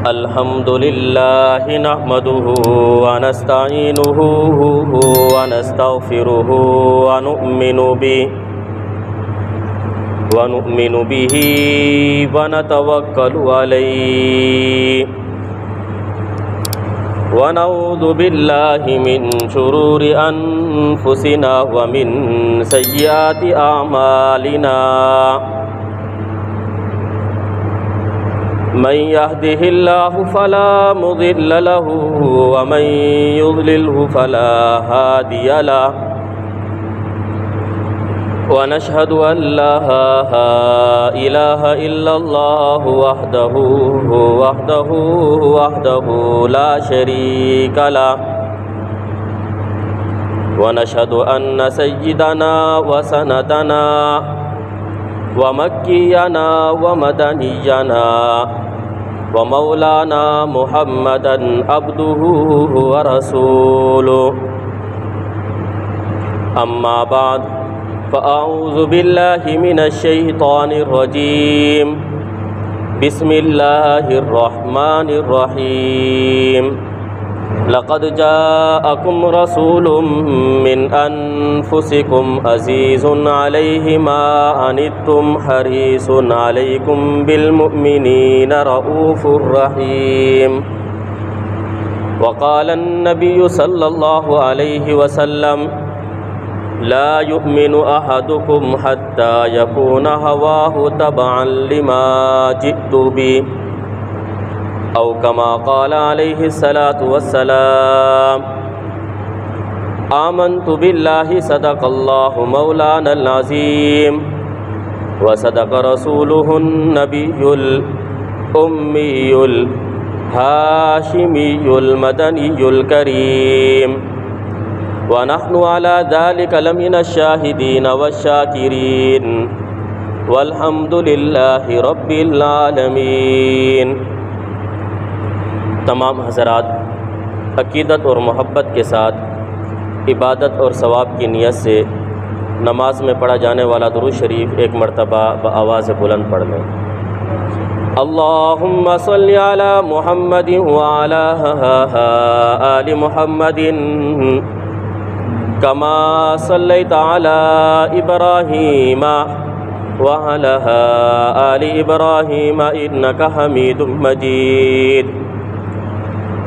الحمد لله نحمده ونستعينه ونستغفره ونؤمن به ونتوكل عليه ونعوذ بالله من شرور أنفسنا ومن سيئات أعمالنا من يهده الله فلا مضل له ومن يضلله فلا هادي له ونشهد أن لا إله إلا الله وحده لا شريك له ونشهد أن سيدنا وسندنا ومكينا ومدنينا ومولانا محمدا عبده ورسوله أما بعد فأعوذ بالله من الشيطان الرجيم بسم الله الرحمن الرحيم لقد جاءكم رسول من أنفسكم عزيز عليه ما عنتم حريص عليكم بالمؤمنين رؤوف رحيم وقال النبي صلى الله عليه وسلم لا يؤمن أحدكم حتى يكون هواه تبعا لما جئت به أو كما قال عليه الصلاة والسلام آمنت بالله صدق الله مولانا العظيم وصدق رسوله النبي الأمي الهاشمي المدني الكريم ونحن على ذلك لمن الشاهدين والشاكرين والحمد لله رب العالمين۔ تمام حضرات عقیدت اور محبت کے ساتھ عبادت اور ثواب کی نیت سے نماز میں پڑھا جانے والا درود شریف ایک مرتبہ بآواز بلند پڑھ لیں۔ اللہم صلی علی محمد وعلی آل محمد کما صلیت علی ابراہیم وعلی آل ابراہیم انک حمید مجید۔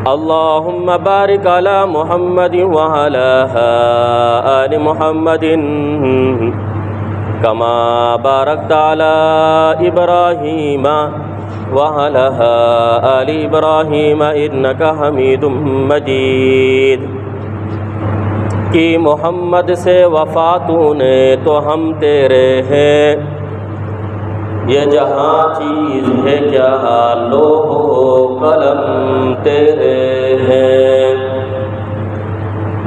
اللہم بارک علی محمد وعلی آل محمد کما بارکت علی ابراہیم وعلی آل ابراہیم انک حمید مجید۔ کہ محمد سے وفا تو نے تو ہم تیرے ہیں، یہ جہاں چیز ہے کیا لوح و قلم تیرے ہیں۔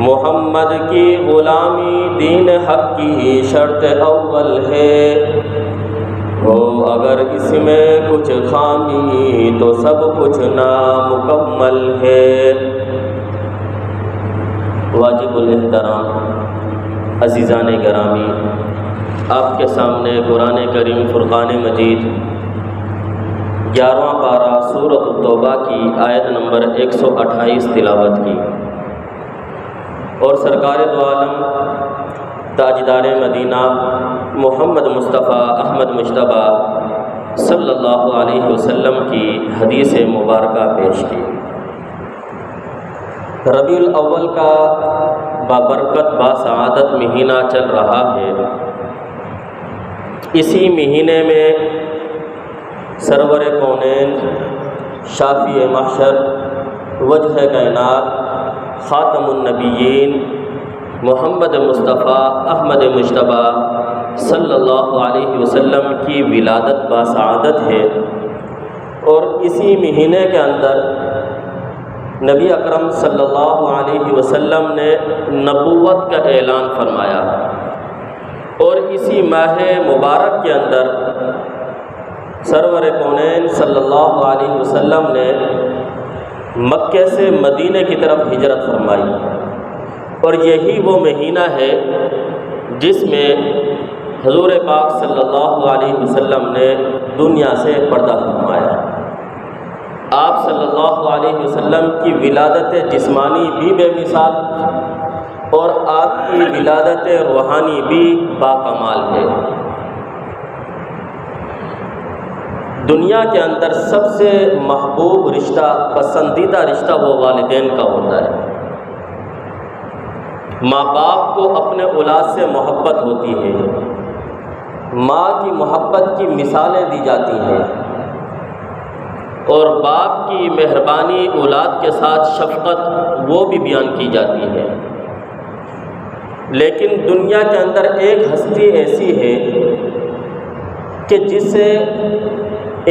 محمد کی غلامی دین حق کی شرط اول ہے، ہو اگر اس میں کچھ خامی تو سب کچھ نامکمل ہے۔ واجب الاحترام عزیزان گرامی، آپ کے سامنے قرآن کریم فرقان مجید 11واں پارہ سورۃ التوبہ کی آیت نمبر 128 تلاوت کی، اور سرکار دو عالم تاجدار مدینہ محمد مصطفیٰ احمد مجتبیٰ صلی اللہ علیہ وسلم کی حدیث مبارکہ پیش کی۔ ربیع الاول کا بابرکت باسعادت مہینہ چل رہا ہے۔ اسی مہینے میں سرور کونین، شافی محشر، وجہ کائنات، خاتم النبیین محمد مصطفیٰ احمد مجتبیٰ صلی اللہ علیہ وسلم کی ولادت باسعادت ہے، اور اسی مہینے کے اندر نبی اکرم صلی اللہ علیہ وسلم نے نبوت کا اعلان فرمایا، اور اسی ماہ مبارک کے اندر سرور کونین صلی اللہ علیہ وسلم نے مکے سے مدینے کی طرف ہجرت فرمائی، اور یہی وہ مہینہ ہے جس میں حضور پاک صلی اللہ علیہ وسلم نے دنیا سے پردہ فرمایا۔ آپ صلی اللہ علیہ وسلم کی ولادت جسمانی بھی بے مثال اور آپ کی ولادت روحانی بھی باکمال ہے۔ دنیا کے اندر سب سے محبوب رشتہ، پسندیدہ رشتہ وہ والدین کا ہوتا ہے۔ ماں باپ کو اپنے اولاد سے محبت ہوتی ہے، ماں کی محبت کی مثالیں دی جاتی ہیں، اور باپ کی مہربانی، اولاد کے ساتھ شفقت وہ بھی بیان کی جاتی ہے۔ لیکن دنیا کے اندر ایک ہستی ایسی ہے کہ جسے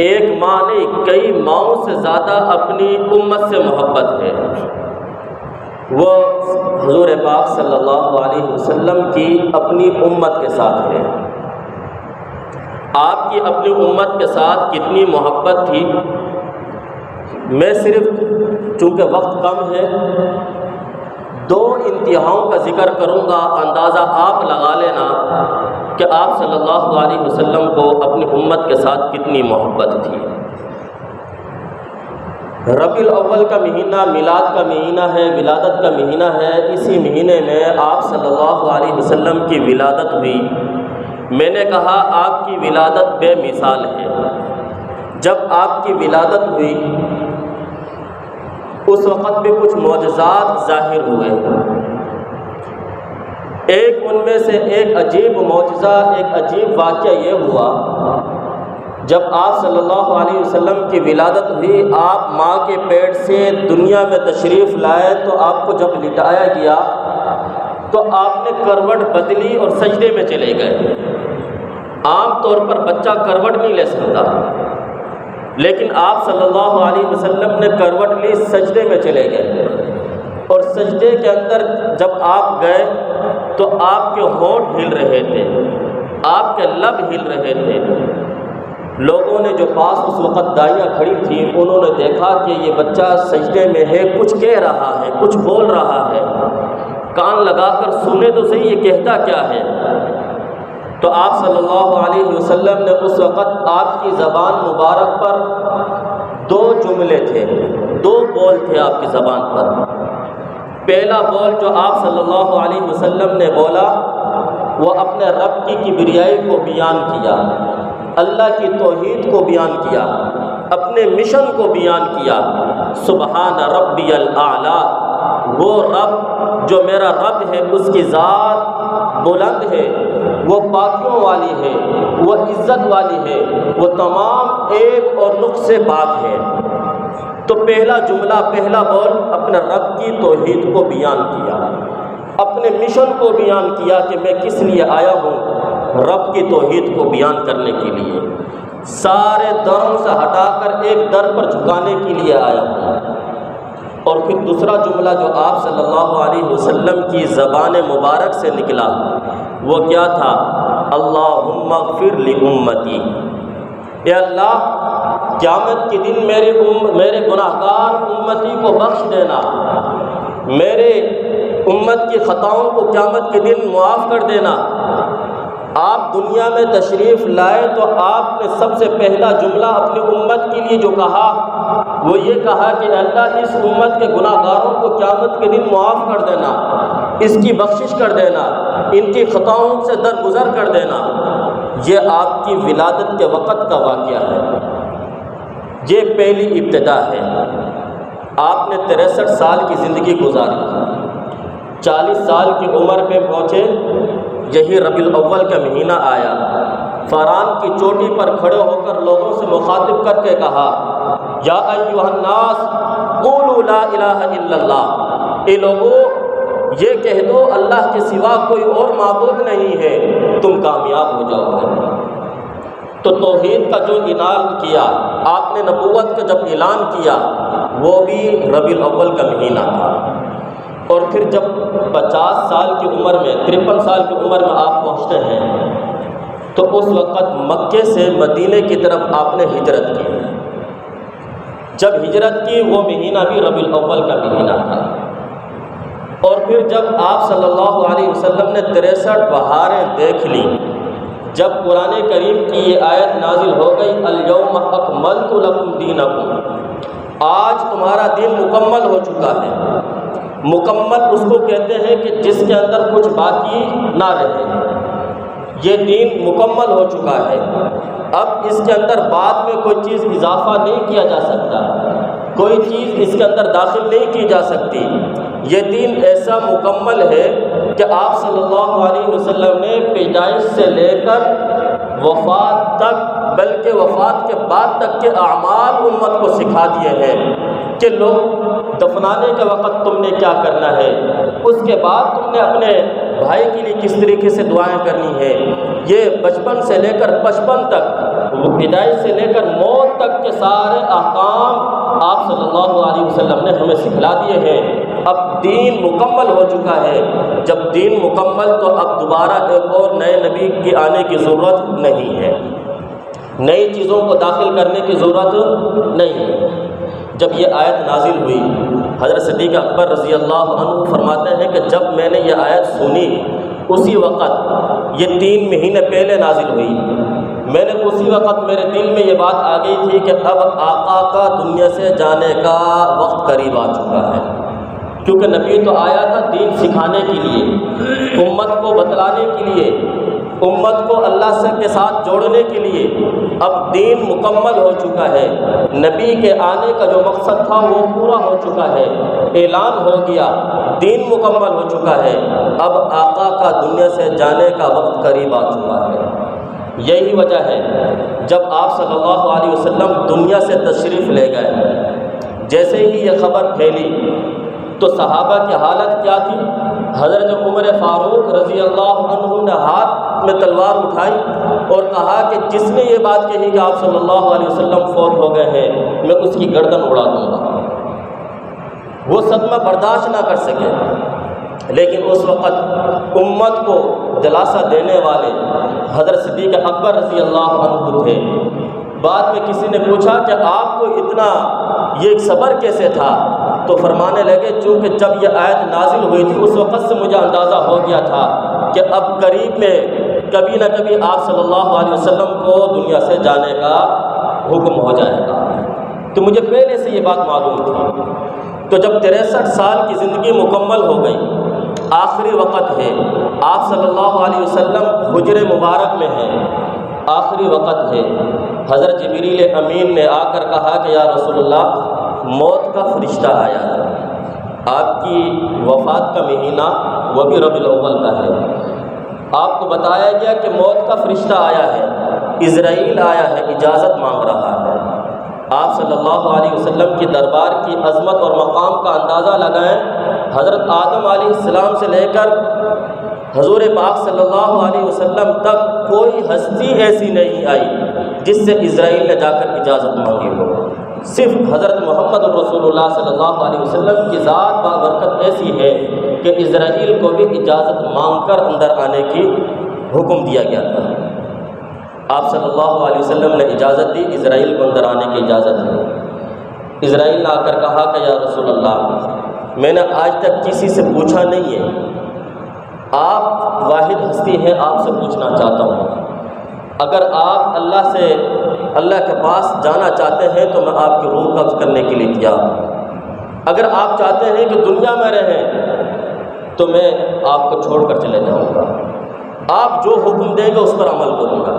ایک ماں نہیں کئی ماؤں سے زیادہ اپنی امت سے محبت ہے، وہ حضور پاک صلی اللہ علیہ وسلم کی اپنی امت کے ساتھ ہے۔ آپ کی اپنی امت کے ساتھ کتنی محبت تھی، میں صرف چونکہ وقت کم ہے دو انتہاؤں کا ذکر کروں گا، اندازہ آپ لگا لینا کہ آپ صلی اللہ علیہ وسلم کو اپنی امت کے ساتھ کتنی محبت تھی۔ ربیع الاول کا مہینہ میلاد کا مہینہ ہے، ولادت کا مہینہ ہے۔ اسی مہینے میں آپ صلی اللہ علیہ وسلم کی ولادت ہوئی۔ میں نے کہا آپ کی ولادت بے مثال ہے۔ جب آپ کی ولادت ہوئی اس وقت بھی کچھ معجزات ظاہر ہوئے۔ ایک ان میں سے ایک عجیب معجزہ، ایک عجیب واقعہ یہ ہوا، جب آپ صلی اللہ علیہ وسلم کی ولادت ہوئی، آپ ماں کے پیٹ سے دنیا میں تشریف لائے تو آپ کو جب لٹایا گیا تو آپ نے کروٹ بدلی اور سجدے میں چلے گئے۔ عام طور پر بچہ کروٹ نہیں لے سکتا، لیکن آپ صلی اللہ علیہ وسلم نے کروٹ لی، سجدے میں چلے گئے، اور سجدے کے اندر جب آپ گئے تو آپ کے ہونٹ ہل رہے تھے، آپ کے لب ہل رہے تھے۔ لوگوں نے جو پاس اس وقت دائیاں کھڑی تھیں انہوں نے دیکھا کہ یہ بچہ سجدے میں ہے، کچھ کہہ رہا ہے، کچھ بول رہا ہے، کان لگا کر سنے تو صحیح یہ کہتا کیا ہے۔ تو آپ صلی اللہ علیہ وسلم نے اس وقت آپ کی زبان مبارک پر دو جملے تھے، دو بول تھے آپ کی زبان پر۔ پہلا بول جو آپ صلی اللہ علیہ وسلم نے بولا وہ اپنے رب کی کبریائی کو بیان کیا، اللہ کی توحید کو بیان کیا، اپنے مشن کو بیان کیا۔ سبحان ربی الاعلیٰ، وہ رب جو میرا رب ہے اس کی ذات بلند ہے، وہ پاکیوں والی ہے، وہ عزت والی ہے، وہ تمام عیب اور نقص سے پاک ہے۔ تو پہلا جملہ، پہلا بول اپنے رب کی توحید کو بیان کیا، اپنے مشن کو بیان کیا کہ میں کس لیے آیا ہوں، رب کی توحید کو بیان کرنے کے لیے، سارے دروں سے ہٹا کر ایک در پر جھکانے کے لیے آیا ہوں۔ اور پھر دوسرا جملہ جو آپ صلی اللہ علیہ وسلم کی زبان مبارک سے نکلا وہ کیا تھا؟ اللہم اغفر لامتی، اے اللہ قیامت کے دن میرے گناہگار امتی کو بخش دینا، میرے امت کی خطاؤں کو قیامت کے دن معاف کر دینا۔ آپ دنیا میں تشریف لائے تو آپ نے سب سے پہلا جملہ اپنی امت کے لیے جو کہا وہ یہ کہا کہ اللہ اس امت کے گناہگاروں کو قیامت کے دن معاف کر دینا، اس کی بخشش کر دینا، ان کی خطاؤں سے درگزر کر دینا۔ یہ آپ کی ولادت کے وقت کا واقعہ ہے، یہ پہلی ابتدا ہے۔ آپ نے 63 سال کی زندگی گزاری، 40 سال کی عمر پہ پہنچے، یہی ربیع الاول کا مہینہ آیا، فاران کی چوٹی پر کھڑے ہو کر لوگوں سے مخاطب کر کے کہا یا ایھا الناس قولوا لا الہ الا اللہ، اے لوگو یہ کہہ دو اللہ کے سوا کوئی اور معبود نہیں ہے، تم کامیاب ہو جاؤ گے۔ تو توحید کا جو اعلان کیا آپ نے، نبوت کا جب اعلان کیا وہ بھی ربیع الاول کا مہینہ تھا۔ اور پھر جب 50 سال کی عمر میں، 53 سال کی عمر میں آپ پہنچتے ہیں تو اس وقت مکے سے مدینے کی طرف آپ نے ہجرت کی۔ جب ہجرت کی وہ مہینہ بھی ربیع الاول کا مہینہ تھا۔ اور پھر جب آپ صلی اللہ علیہ وسلم نے 63 بہاریں دیکھ لی، جب قرآن کریم کی یہ آیت نازل ہو گئی الیوم اکملت لکم دینکم، آج تمہارا دین مکمل ہو چکا ہے۔ مکمل اس کو کہتے ہیں کہ جس کے اندر کچھ باقی نہ رہے۔ یہ دین مکمل ہو چکا ہے، اب اس کے اندر بعد میں کوئی چیز اضافہ نہیں کیا جا سکتا، کوئی چیز اس کے اندر داخل نہیں کی جا سکتی۔ یہ دین ایسا مکمل ہے کہ آپ صلی اللہ علیہ وسلم نے پیدائش سے لے کر وفات تک، بلکہ وفات کے بعد تک کے اعمال امت کو سکھا دیے ہیں کہ لوگ دفنانے کے وقت تم نے کیا کرنا ہے، اس کے بعد تم نے اپنے بھائی کے لیے کس طریقے سے دعائیں کرنی ہے۔ یہ بچپن سے لے کر پچپن تک، پیدائش سے لے کر موت تک کے سارے احکام آپ صلی اللہ علیہ وسلم نے ہمیں سکھلا دیے ہیں۔ اب دین مکمل ہو چکا ہے۔ جب دین مکمل تو اب دوبارہ ایک اور نئے نبی کے آنے کی ضرورت نہیں ہے، نئی چیزوں کو داخل کرنے کی ضرورت نہیں ہے۔ جب یہ آیت نازل ہوئی، حضرت صدیق اکبر رضی اللہ عنہ فرماتے ہیں کہ جب میں نے یہ آیت سنی اسی وقت، یہ 3 مہینے پہلے نازل ہوئی، میں نے اسی وقت میرے دل میں یہ بات آ گئی تھی کہ اب آقا کا دنیا سے جانے کا وقت قریب آ چکا ہے، کیونکہ نبی تو آیا تھا دین سکھانے کے لیے، امت کو بتلانے کے لیے، امت کو اللہ سے کے ساتھ جوڑنے کے لیے۔ اب دین مکمل ہو چکا ہے، نبی کے آنے کا جو مقصد تھا وہ پورا ہو چکا ہے، اعلان ہو گیا، دین مکمل ہو چکا ہے، اب آقا کا دنیا سے جانے کا وقت قریب آ چکا ہے۔ یہی وجہ ہے جب آپ صلی اللہ علیہ وسلم دنیا سے تشریف لے گئے، جیسے ہی یہ خبر پھیلی تو صحابہ کی حالت کیا تھی؟ حضرت عمر فاروق رضی اللہ عنہ نے ہاتھ میں تلوار اٹھائی اور کہا کہ جس نے یہ بات کہی کہ آپ صلی اللہ علیہ وسلم فوت ہو گئے ہیں، میں اس کی گردن اڑا دوں گا۔ وہ صدمہ برداشت نہ کر سکے، لیکن اس وقت امت کو دلاسا دینے والے حضرت صدیق اکبر رضی اللہ عنہ تھے۔ بعد میں کسی نے پوچھا کہ آپ کو اتنا یہ صبر کیسے تھا؟ تو فرمانے لگے چونکہ جب یہ آیت نازل ہوئی تھی اس وقت سے مجھے اندازہ ہو گیا تھا کہ اب قریب میں کبھی نہ کبھی آپ صلی اللہ علیہ وسلم کو دنیا سے جانے کا حکم ہو جائے گا، تو مجھے پہلے سے یہ بات معلوم تھی۔ تو جب 63 سال کی زندگی مکمل ہو گئی، آخری وقت ہے، آپ صلی اللہ علیہ وسلم حجر مبارک میں ہیں، آخری وقت ہے، حضرت جبریل امین نے آ کر کہا کہ یا رسول اللہ موت کا فرشتہ آیا ہے، آپ کی وفات کا مہینہ وہ بھی ربیع الاول کا ہے، آپ کو بتایا گیا کہ موت کا فرشتہ آیا ہے، اسرائیل آیا ہے، اجازت مانگ رہا ہے۔ آپ صلی اللہ علیہ وسلم کی دربار کی عظمت اور مقام کا اندازہ لگائیں، حضرت آدم علیہ السلام سے لے کر حضور پاک صلی اللہ علیہ وسلم تک کوئی ہستی ایسی نہیں آئی جس سے اسرائیل نے جا کر اجازت مانگی ہو۔ صرف حضرت محمد رسول اللہ صلی اللہ علیہ وسلم کی ذات بابرکت ایسی ہے کہ اسرائیل کو بھی اجازت مانگ کر اندر آنے کی حکم دیا گیا تھا۔ آپ صلی اللہ علیہ وسلم نے اجازت دی، اسرائیل کو اندر آنے کی اجازت دی۔ اسرائیل نے آ کر کہا کہ یا رسول اللہ میں نے آج تک کسی سے پوچھا نہیں ہے، آپ واحد ہستی ہیں، آپ سے پوچھنا چاہتا ہوں، اگر آپ اللہ کے پاس جانا چاہتے ہیں تو میں آپ کی روح قبض کرنے کے لیے تیار ہوں، اگر آپ چاہتے ہیں کہ دنیا میں رہیں تو میں آپ کو چھوڑ کر چلے جاؤں گا، آپ جو حکم دیں گے اس پر عمل کروں گا۔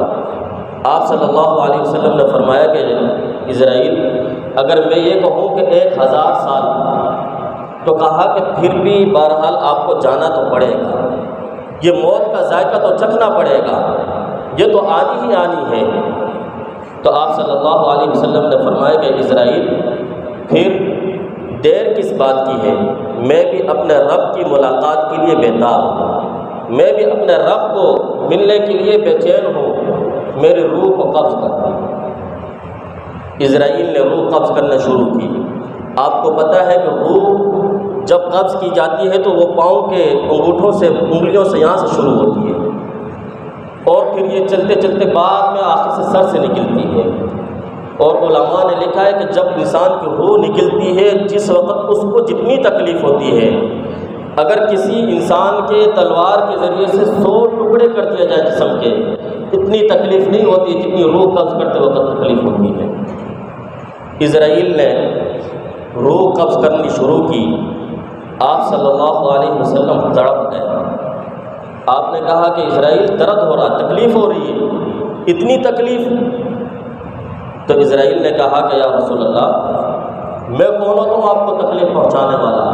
آپ صلی اللہ علیہ وسلم نے فرمایا کہ اسرائیل اگر میں یہ کہوں کہ 1000 سال، تو کہا کہ پھر بھی بہرحال آپ کو جانا تو پڑے گا، یہ موت کا ذائقہ تو چکھنا پڑے گا، یہ تو آنی ہی آنی ہے۔ تو آپ صلی اللہ علیہ وسلم نے فرمایا کہ اسرائیل پھر دیر کس بات کی ہے، میں بھی اپنے رب کی ملاقات کے لیے بیتاب ہوں، میں بھی اپنے رب کو ملنے کے لیے بے چین ہوں، میری روح کو قبض کر۔ اسرائیل نے روح قبض کرنا شروع کی۔ آپ کو پتہ ہے کہ روح جب قبض کی جاتی ہے تو وہ پاؤں کے انگوٹھوں سے، انگلیوں سے یہاں سے شروع ہوتی ہے اور پھر یہ چلتے چلتے بعد میں آخر سے سر سے نکلتی ہے۔ اور علماء نے لکھا ہے کہ جب انسان کی روح نکلتی ہے، جس وقت اس کو جتنی تکلیف ہوتی ہے، اگر کسی انسان کے تلوار کے ذریعے سے 100 ٹکڑے کر دیا جائے جسم کے، اتنی تکلیف نہیں ہوتی جتنی روح قبض کرتے وقت تکلیف ہوتی ہے۔ اسرائیل نے قبض کرنی شروع کی، آپ صلی اللہ علیہ وسلم تڑپ گئے۔ آپ نے کہا کہ اسرائیل درد ہو رہا، تکلیف ہو رہی ہے، اتنی تکلیف؟ تو اسرائیل نے کہا کہ یا رسول اللہ، میں کون ہوتا ہوں آپ کو تکلیف پہنچانے والا؟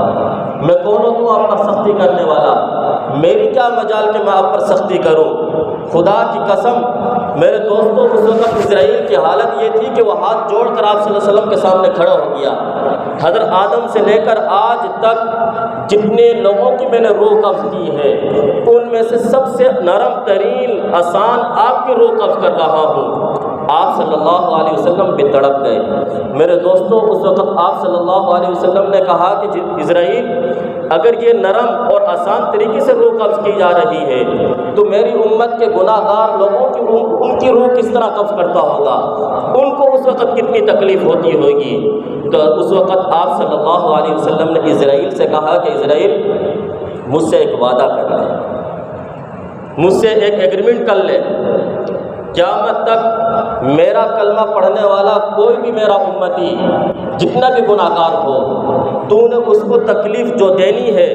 میں کون ہوتا ہوں آپ پر سختی کرنے والا؟ میری کیا مجال کہ میں آپ پر سختی کروں؟ خدا کی قسم میرے دوستوں، اس وقت اسرائیل کی حالت یہ تھی کہ وہ ہاتھ جوڑ کر آپ صلی اللہ علیہ وسلم کے سامنے کھڑا ہو گیا۔ حضرت آدم سے لے کر آج تک جتنے لوگوں کی میں نے روح قبض کی ہے، ان میں سے سب سے نرم ترین آسان آپ کی روح قبض کر رہا ہوں۔ آپ صلی اللہ علیہ وسلم بھی تڑپ گئے۔ میرے دوستوں، اس وقت آپ صلی اللہ علیہ وسلم نے کہا کہ اسرائیل، اگر یہ نرم اور آسان طریقے سے روح قبض کی جا رہی ہے تو میری امت کے گناہ گار لوگوں کی ان کی روح کس طرح قبض کرتا ہوگا؟ ان کو اس وقت کتنی تکلیف ہوتی ہوگی؟ تو اس وقت آپ صلی اللہ علیہ وسلم نے اسرائیل سے کہا کہ اسرائیل، مجھ سے ایک وعدہ کر لے، مجھ سے ایک ایگریمنٹ کر لے، قیامت تک میرا کلمہ پڑھنے والا کوئی بھی میرا امتی جتنا بھی گناہ گار ہو، تو نے اس کو تکلیف جو دینی ہے،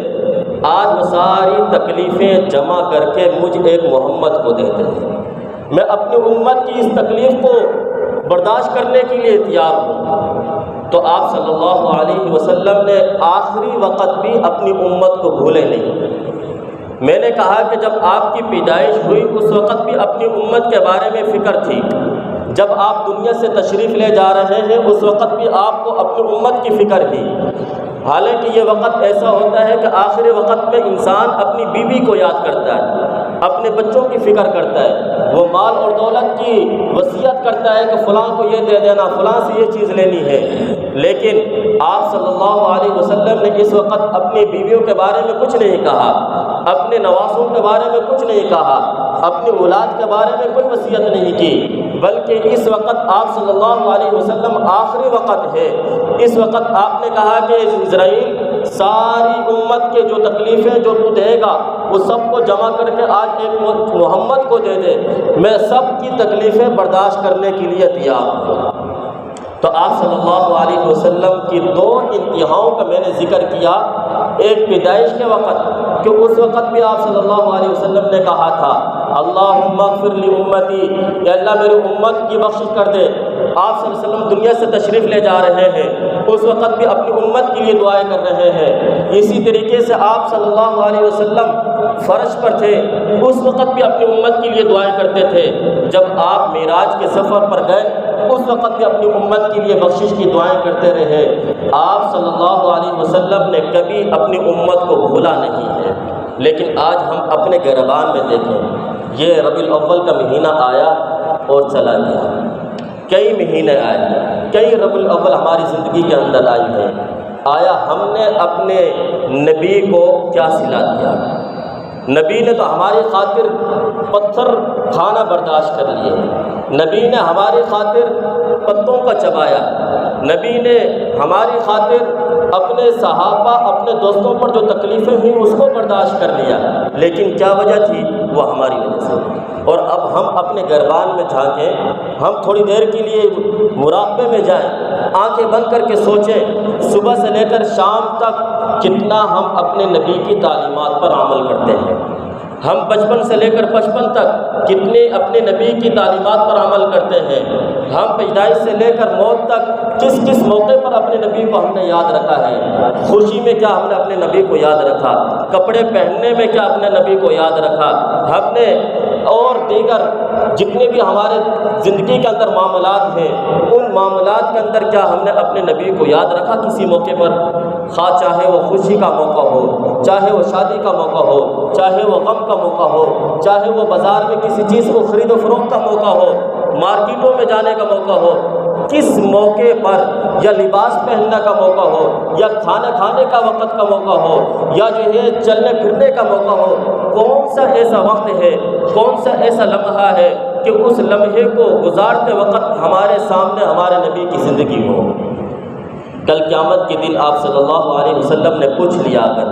آج وہ ساری تکلیفیں جمع کر کے مجھ ایک محمد کو دے دے۔ میں اپنی امت کی اس تکلیف کو برداشت کرنے کے لیے تیار ہوں۔ تو آپ صلی اللہ علیہ وسلم نے آخری وقت بھی اپنی امت کو بھولے نہیں۔ میں نے کہا کہ جب آپ کی پیدائش ہوئی اس وقت بھی اپنی امت کے بارے میں فکر تھی، جب آپ دنیا سے تشریف لے جا رہے ہیں اس وقت بھی آپ کو اپنی امت کی فکر تھی۔ حالانکہ یہ وقت ایسا ہوتا ہے کہ آخری وقت میں انسان اپنی بیوی کو یاد کرتا ہے، اپنے بچوں کی فکر کرتا ہے، وہ مال اور دولت کی وصیت کرتا ہے کہ فلاں کو یہ دے دینا، فلاں سے یہ چیز لینی ہے۔ لیکن آپ صلی اللہ علیہ وسلم نے اس وقت اپنی بیویوں کے بارے میں کچھ نہیں کہا، اپنے نواسوں کے بارے میں کچھ نہیں کہا، اپنی اولاد کے بارے میں کوئی وصیت نہیں کی، بلکہ اس وقت آپ صلی اللہ علیہ وسلم آخری وقت ہے، اس وقت آپ نے کہا کہ اسرائیل، ساری امت کے جو تکلیفیں جو تو دے گا وہ سب کو جمع کر کے آج ایک محمد کو دے دے، میں سب کی تکلیفیں برداشت کرنے کے لیے تیار ہوں۔ تو آپ صلی اللہ علیہ وسلم کی دو انتہاؤں کا میں نے ذکر کیا، ایک پیدائش کے وقت کہ اس وقت بھی آپ صلی اللہ علیہ وسلم نے کہا تھا اللہم اغفر لی امتی، کہ اللہ میری امت کی بخشش کر دے۔ آپ صلی اللہ علیہ وسلم دنیا سے تشریف لے جا رہے ہیں، اس وقت بھی اپنی امت کے لیے دعائیں کر رہے ہیں۔ اسی طریقے سے آپ صلی اللہ علیہ وسلم فرش پر تھے، اس وقت بھی اپنی امت کے لیے دعائیں کرتے تھے۔ جب آپ معراج کے سفر پر گئے اس وقت بھی اپنی امت کے لیے بخشش کی دعائیں کرتے رہے۔ آپ صلی اللہ علیہ وسلم نے کبھی اپنی امت کو بھولا نہیں ہے۔ لیکن آج ہم اپنے گربان میں دیکھیں، یہ ربیع الاول کا مہینہ آیا اور چلا گیا، کئی مہینے آئے، کئی ربیع الاول ہماری زندگی کے اندر آئی ہیں۔ آیا ہم نے اپنے نبی کو کیا صلہ دیا؟ نبی نے تو ہماری خاطر پتھر کھانا برداشت کر لیے، نبی نے ہماری خاطر پتوں کا چبایا، نبی نے ہماری خاطر اپنے صحابہ اپنے دوستوں پر جو تکلیفیں ہوئیں اس کو برداشت کر لیا، لیکن کیا وجہ تھی؟ وہ ہماری وجہ سے۔ اور اب ہم اپنے گربان میں جھانکیں، ہم تھوڑی دیر کے لیے مراقبے میں جائیں، آنکھیں بند کر کے سوچیں صبح سے لے کر شام تک کتنا ہم اپنے نبی کی تعلیمات پر عمل کرتے ہیں، ہم بچپن سے لے کر پچپن تک کتنے اپنے نبی کی تعلیمات پر عمل کرتے ہیں، ہم پیدائش سے لے کر موت تک کس کس موقع پر اپنے نبی کو ہم نے یاد رکھا ہے، خوشی میں کیا ہم نے اپنے نبی کو یاد رکھا، کپڑے پہننے میں کیا اپنے نبی کو یاد رکھا، ہم نے اور دیگر جتنے بھی ہمارے زندگی کے اندر معاملات ہیں ان معاملات کے اندر کیا ہم نے اپنے نبی کو یاد رکھا کسی موقع پر؟ خواہ چاہے وہ خوشی کا موقع ہو، چاہے وہ شادی کا موقع ہو، چاہے وہ غم کا موقع ہو، چاہے وہ بازار میں کسی چیز کو خرید و فروخت کا موقع ہو، مارکیٹوں میں جانے کا موقع ہو، کس موقع پر، یا لباس پہننے کا موقع ہو، یا کھانا کھانے کا وقت کا موقع ہو، یا جو ہے چلنے پھرنے کا موقع ہو، کون سا ایسا وقت ہے، کون سا ایسا لمحہ ہے کہ اس لمحے کو گزارتے وقت ہمارے سامنے ہمارے نبی کی زندگی ہو؟ کل قیامت کے دن آپ صلی اللہ علیہ وسلم نے پوچھ لیا، اگر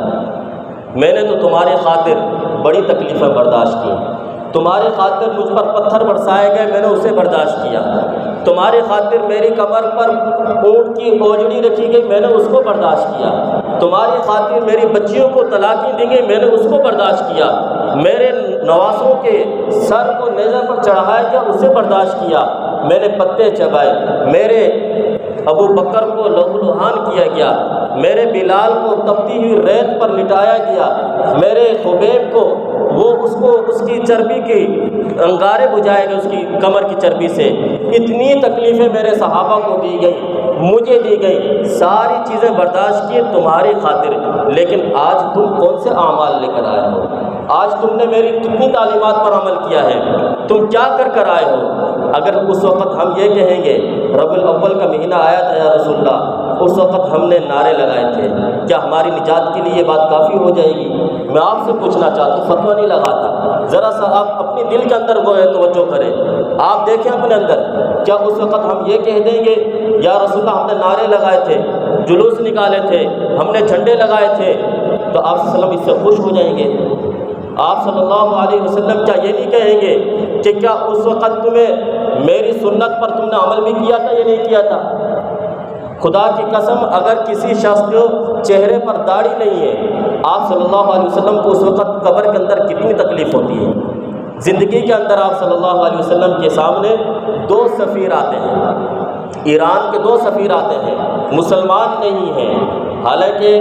میں نے تو تمہارے خاطر بڑی تکلیفیں برداشت کی، تمہاری خاطر مجھ پر پتھر برسائے گئے، میں نے اسے برداشت کیا، تمہاری خاطر میری کمر پر اونٹ کی اوجڑی رکھی گئی، میں نے اس کو برداشت کیا، تمہاری خاطر میری بچیوں کو طلاقیں دی گئی، میں نے اس کو برداشت کیا، میرے نواسوں کے سر کو نیزے پر چڑھایا گیا، اسے برداشت کیا، میں نے پتے چبائے، میرے ابو بکر کو لہو لہان کیا گیا، میرے بلال کو تپتی ہوئی ریت پر لٹایا گیا، میرے خبیب کو اس کی چربی کی انگارے بجھائے گئے، اس کی کمر کی چربی سے، اتنی تکلیفیں میرے صحابہ کو دی گئی، مجھے دی گئی، ساری چیزیں برداشت کی تمہاری خاطر، لیکن آج تم کون سے اعمال لے کر آئے ہو؟ آج تم نے میری کتنی تعلیمات پر عمل کیا ہے؟ تم کیا کر آئے ہو؟ اگر اس وقت ہم یہ کہیں گے ربیع الاول کا مہینہ آیا تھا یا رسول اللہ، اس وقت ہم نے نعرے لگائے تھے، کیا ہماری نجات کے لیے یہ بات کافی ہو جائے گی؟ میں آپ سے پوچھنا چاہتا ہوں، فتویٰ نہیں لگاتا، ذرا سا آپ اپنی دل کے اندر وہ توجہ کریں، آپ دیکھیں اپنے اندر، کیا اس وقت ہم یہ کہہ دیں گے یا رسول اللہ ہم نے نعرے لگائے تھے، جلوس نکالے تھے، ہم نے جھنڈے لگائے تھے، تو آپ صلی اللہ علیہ وسلم اس سے خوش ہو جائیں گے؟ آپ صلی اللہ علیہ وسلم کیا یہ نہیں کہیں گے کہ کیا اس وقت تمہیں میری سنت پر تم نے عمل بھی کیا تھا یا نہیں کیا تھا؟ خدا کی قسم، اگر کسی شخص کے چہرے پر داڑھی نہیں ہے، آپ صلی اللہ علیہ وسلم کو اس وقت قبر کے اندر کتنی تکلیف ہوتی ہے۔ زندگی کے اندر آپ صلی اللہ علیہ وسلم کے سامنے 2 سفیر آتے ہیں، ایران کے 2 سفیر آتے ہیں، مسلمان نہیں ہیں، حالانکہ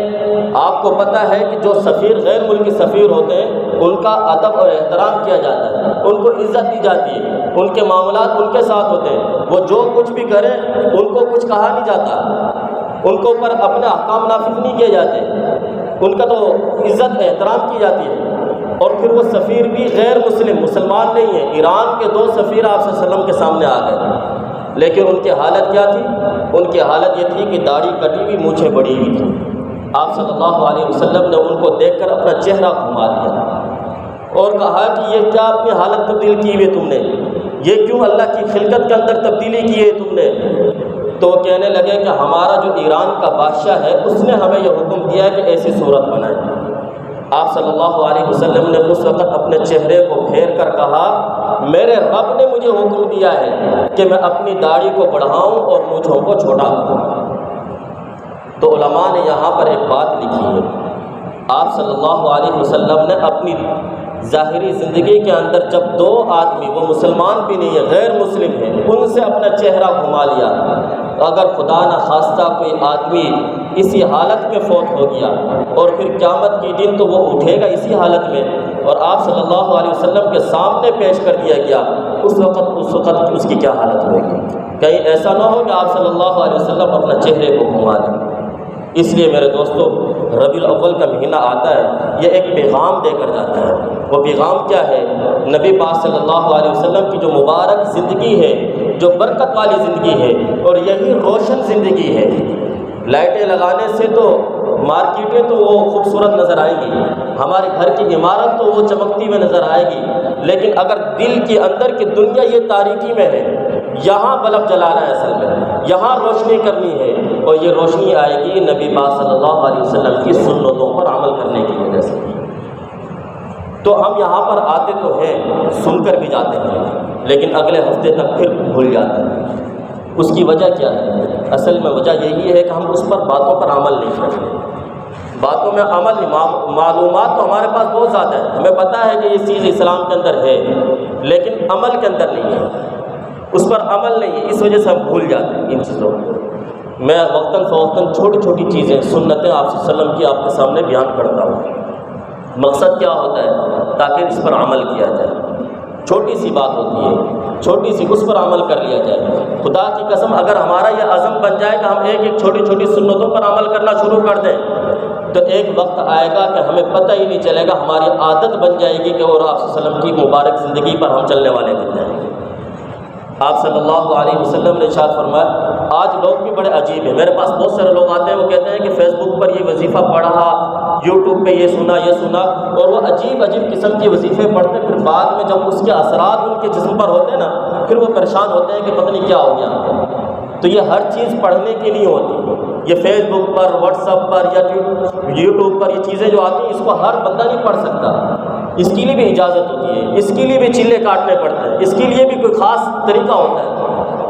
آپ کو پتہ ہے کہ جو سفیر غیر ملکی سفیر ہوتے ہیں ان کا ادب اور احترام کیا جاتا ہے، ان کو عزت دی جاتی ہے، ان کے معاملات ان کے ساتھ ہوتے ہیں، وہ جو کچھ بھی کریں ان کو کچھ کہا نہیں جاتا، ان کے اوپر اپنے احکام نافذ نہیں کیے جاتے، ان کا تو عزت احترام کی جاتی ہے۔ اور پھر وہ سفیر بھی غیر مسلمان نہیں ہے، ایران کے 2 سفیر آپ صلی اللہ علیہ وسلم کے سامنے آ گئے، لیکن ان کی حالت کیا تھی؟ ان کی حالت یہ تھی کہ داڑھی کٹی ہوئی، مونچھیں بڑی ہوئی تھی۔ آپ صلی اللہ علیہ وسلم نے ان کو دیکھ کر اپنا چہرہ گھما دیا اور کہا کہ یہ کیا اپنی حالت تبدیل کی ہوئی تم نے، یہ کیوں اللہ کی خلقت کے اندر تبدیلی کی ہے تم نے؟ تو وہ کہنے لگے کہ ہمارا جو ایران کا بادشاہ ہے اس نے ہمیں یہ حکم دیا ہے کہ ایسی صورت بنائیں۔ آپ صلی اللہ علیہ وسلم نے اس وقت اپنے چہرے کو پھیر کر کہا، میرے رب نے مجھے حکم دیا ہے کہ میں اپنی داڑھی کو بڑھاؤں اور مونچھوں کو چھوٹا کروں۔ تو علماء نے یہاں پر ایک بات لکھی ہے، آپ صلی اللہ علیہ وسلم نے اپنی ظاہری زندگی کے اندر جب 2 آدمی، وہ مسلمان بھی نہیں ہے، غیر مسلم ہیں، ان سے اپنا چہرہ گھما لیا، اگر خدا نہ خواستہ کوئی آدمی اسی حالت میں فوت ہو گیا اور پھر قیامت کی دن تو وہ اٹھے گا اسی حالت میں، اور آپ صلی اللہ علیہ وسلم کے سامنے پیش کر دیا گیا، اس وقت اس کی کیا حالت ہوئے گی؟ کہیں ایسا نہ ہو کہ آپ صلی اللہ علیہ وسلم اپنا چہرے کو گھما لیں۔ اس لیے میرے دوستو، ربیع الاول کا مہینہ آتا ہے، یہ ایک پیغام دے کر جاتا ہے۔ وہ پیغام کیا ہے؟ نبی پاک صلی اللہ علیہ وسلم کی جو مبارک زندگی ہے، جو برکت والی زندگی ہے، اور یہی روشن زندگی ہے۔ لائٹیں لگانے سے تو مارکیٹیں تو وہ خوبصورت نظر آئیں گی، ہمارے گھر کی عمارت تو وہ چمکتی ہوئی نظر آئے گی، لیکن اگر دل کے اندر کی دنیا یہ تاریکی میں ہے، یہاں بلب جلانا ہے، اصل میں یہاں روشنی کرنی ہے، اور یہ روشنی آئے گی نبی پاک صلی اللہ علیہ وسلم کی سنتوں پر عمل کرنے کی وجہ سے۔ تو ہم یہاں پر آتے تو ہیں، سن کر بھی جاتے ہیں، لیکن اگلے ہفتے تک پھر بھول جاتے ہیں۔ اس کی وجہ کیا ہے؟ اصل میں وجہ یہی ہے کہ ہم اس پر باتوں پر عمل نہیں کرتے۔ باتوں میں عمل، معلومات تو ہمارے پاس بہت زیادہ ہے، ہمیں پتہ ہے کہ یہ چیز اسلام کے اندر ہے، لیکن عمل کے اندر نہیں ہے، اس پر عمل نہیں ہے، اس وجہ سے ہم بھول جاتے ہیں ان چیزوں کو۔ میں وقتاً فوقتاً چھوٹی چھوٹی چیزیں، سنتیں آپ صلی اللہ علیہ وسلم کی آپ کے سامنے بیان کرتا ہوں۔ مقصد کیا ہوتا ہے؟ تاکہ اس پر عمل کیا جائے۔ چھوٹی سی بات ہوتی ہے، چھوٹی سی، اس پر عمل کر لیا جائے۔ خدا کی قسم، اگر ہمارا یہ عزم بن جائے کہ ہم ایک ایک چھوٹی چھوٹی سنتوں پر عمل کرنا شروع کر دیں، تو ایک وقت آئے گا کہ ہمیں پتہ ہی نہیں چلے گا، ہماری عادت بن جائے گی کہ اور آپ صلی اللہ علیہ وسلم کی مبارک زندگی پر ہم چلنے والے بن جائیں گے۔ آپ صلی اللہ علیہ وسلم نے ارشاد فرمایا، آج لوگ بھی بڑے عجیب ہیں، میرے پاس بہت سارے لوگ آتے ہیں، وہ کہتے ہیں کہ فیس بک پر یہ وظیفہ پڑھا، یوٹیوب پہ یہ سنا، اور وہ عجیب قسم کے وظیفے پڑھتے ہیں، پھر بعد میں جب اس کے اثرات ان کے جسم پر ہوتے ہیں نا، پھر وہ پریشان ہوتے ہیں کہ پتہ نہیں کیا ہو گیا۔ تو یہ ہر چیز پڑھنے کی نہیں ہوتی، یہ فیس بک پر، واٹس ایپ پر یا یوٹیوب پر یہ چیزیں جو آتی ہیں اس کو ہر بندہ نہیں پڑھ سکتا، اس کے لیے بھی اجازت ہوتی ہے، اس کے لیے بھی چلے کاٹنے پڑتے ہیں، اس کے لیے بھی کوئی خاص طریقہ ہوتا ہے،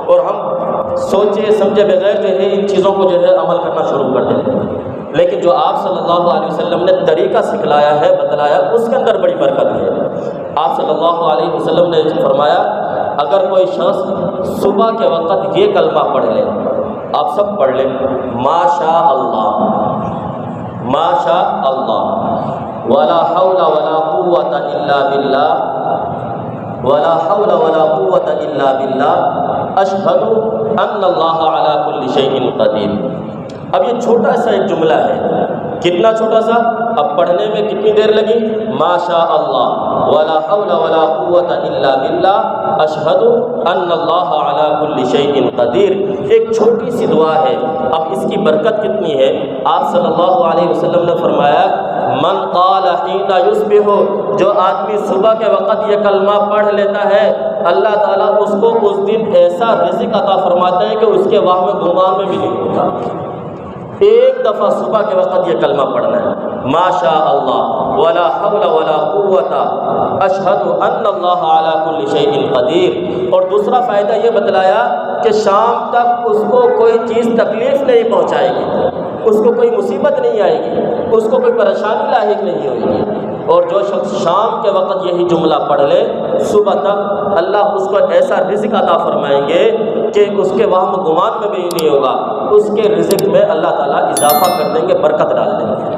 اور ہم سوچے سمجھے بغیر جو ہے ان چیزوں کو جو ہے عمل کرنا شروع کر دیتے ہیں۔ لیکن جو آپ صلی اللہ علیہ وسلم نے طریقہ سکھلایا ہے، بتلایا، اس کے اندر بڑی برکت ہے۔ آپ صلی اللہ علیہ وسلم نے فرمایا اگر کوئی شخص صبح کے وقت یہ کلمہ پڑھ لے، آپ سب پڑھ لیں، ما شاء اللہ، ما شاء اللہ، ولا حول ولا قوة الا باللہ، ولا حول ولا قوة الا باللہ، اشہد ان اللہ علی کل شیء قدیر۔ اب یہ چھوٹا سا ایک جملہ ہے، کتنا چھوٹا سا، اب پڑھنے میں کتنی دیر لگی، ما شاء اللہ، ولا حول ولا قوة الا باللہ، اشہد ان اللہ علی کل شیء قدیر۔ ایک چھوٹی سی دعا ہے، اب اس کی برکت کتنی ہے۔ آپ صلی اللہ علیہ وسلم نے فرمایا من قال حین یصبح، جو آدمی صبح کے وقت یہ کلمہ پڑھ لیتا ہے اللہ تعالیٰ اس کو اس دن ایسا رزق عطا فرماتا ہے کہ اس کے واہم گمان میں بھی نہیں ہوتا۔ ایک دفعہ صبح کے وقت یہ کلمہ پڑھنا ہے، ما شاء اللہ، ولا حول ولا قوة، اشہد ان اللہ علی کل شیء قدیر۔ اور دوسرا فائدہ یہ بتلایا کہ شام تک اس کو کوئی چیز تکلیف نہیں پہنچائے گی، اس کو کوئی مصیبت نہیں آئے گی، اس کو کوئی پریشانی لاحق نہیں ہوئے گی۔ اور جو شخص شام کے وقت یہی جملہ پڑھ لے صبح تک اللہ اس کو ایسا رزق عطا فرمائیں گے کہ اس کے وہم گمان میں بھی نہیں ہوگا، اس کے رزق میں اللہ تعالیٰ اضافہ کر دیں گے، برکت ڈال دیں گے۔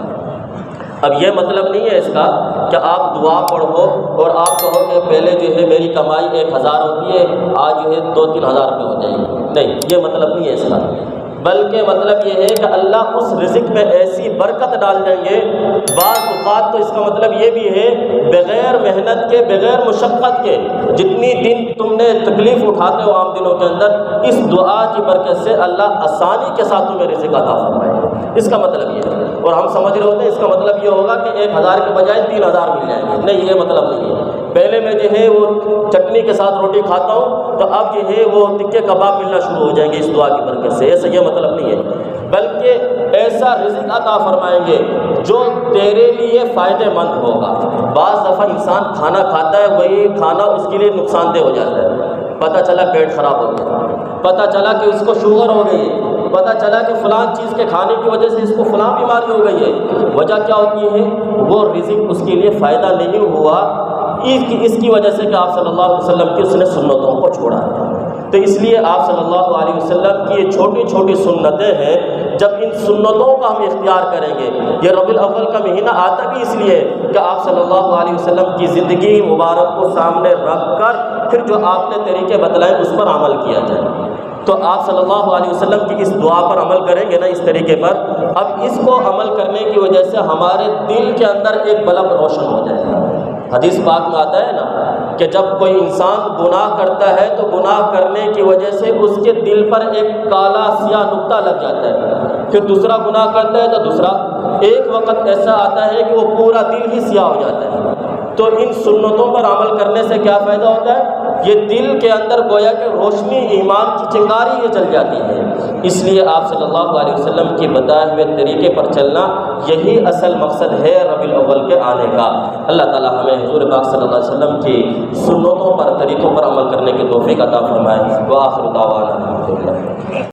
اب یہ مطلب نہیں ہے اس کا کہ آپ دعا پڑھو اور آپ کہو کہ پہلے جو ہے میری کمائی 1000 ہوتی ہے، آج جو ہے 2-3 ہزار روپے ہو جائے گی، نہیں، یہ مطلب نہیں ہے اس کا، بلکہ مطلب یہ ہے کہ اللہ اس رزق میں ایسی برکت ڈال دیں گے۔ بعض اوقات تو اس کا مطلب یہ بھی ہے بغیر محنت کے، بغیر مشقت کے، جتنی دن تم نے تکلیف اٹھاتے ہو عام دنوں کے اندر، اس دعا کی برکت سے اللہ آسانی کے ساتھ تمہیں رزق عطا فرمائے گا، اس کا مطلب یہ ہے۔ اور ہم سمجھ رہے ہوتے ہیں اس کا مطلب یہ ہوگا کہ 1000 کے بجائے 3000 مل جائیں گے، نہیں، یہ مطلب نہیں ہے۔ پہلے میں جو ہے وہ چٹنی کے ساتھ روٹی کھاتا ہوں تو اب جو ہے وہ ٹکے کباب ملنا شروع ہو جائیں گے اس دعا کی برکت سے، ایسا یہ مطلب نہیں ہے، بلکہ ایسا رزق عطا فرمائیں گے جو تیرے لیے فائدہ مند ہوگا۔ بعض دفعہ انسان کھانا کھاتا ہے، وہی کھانا اس کے لیے نقصان دہ ہو جاتا ہے، پتہ چلا پیٹ خراب ہو گیا، پتہ چلا کہ اس کو شوگر ہو گئی ہے، پتہ چلا کہ فلاں چیز کے کھانے کی وجہ سے اس کو فلاں بیماری ہو گئی ہے۔ وجہ کیا ہوتی ہے؟ وہ رزق اس کے لیے فائدہ نہیں ہوا، اس کی وجہ سے کہ آپ صلی اللہ علیہ وسلم کی اس نے سنتوں کو چھوڑا ہے۔ تو اس لیے آپ صلی اللہ علیہ وسلم کی یہ چھوٹی چھوٹی سنتیں ہیں، جب ان سنتوں کو ہم اختیار کریں گے، یہ ربیع الاول کا مہینہ آتا بھی اس لیے کہ آپ صلی اللہ علیہ وسلم کی زندگی مبارک کو سامنے رکھ کر پھر جو آپ نے طریقے بتلائے اس پر عمل کیا جائے۔ تو آپ صلی اللہ علیہ وسلم کی اس دعا پر عمل کریں گے نا، اس طریقے پر، اب اس کو عمل کرنے کی وجہ سے ہمارے دل کے اندر ایک بلب روشن ہو جائے گا۔ حدیث پاک میں آتا ہے نا کہ جب کوئی انسان گناہ کرتا ہے تو گناہ کرنے کی وجہ سے اس کے دل پر ایک کالا سیاہ نقطہ لگ جاتا ہے، پھر دوسرا گناہ کرتا ہے تو دوسرا، ایک وقت ایسا آتا ہے کہ وہ پورا دل ہی سیاہ ہو جاتا ہے۔ تو ان سنتوں پر عمل کرنے سے کیا فائدہ ہوتا ہے؟ یہ دل کے اندر گویا کہ روشنی، ایمان کی چنگاری یہ چل جاتی ہے۔ اس لیے آپ صلی اللہ علیہ وسلم کی بتائے ہوئے طریقے پر چلنا، یہی اصل مقصد ہے ربیع الاول کے آنے کا۔ اللہ تعالی ہمیں حضور پاک صلی اللہ علیہ وسلم کی سنتوں پر، طریقوں پر عمل کرنے کی توفیق عطا فرمائے۔ وآخر دعوانا الحمدللہ۔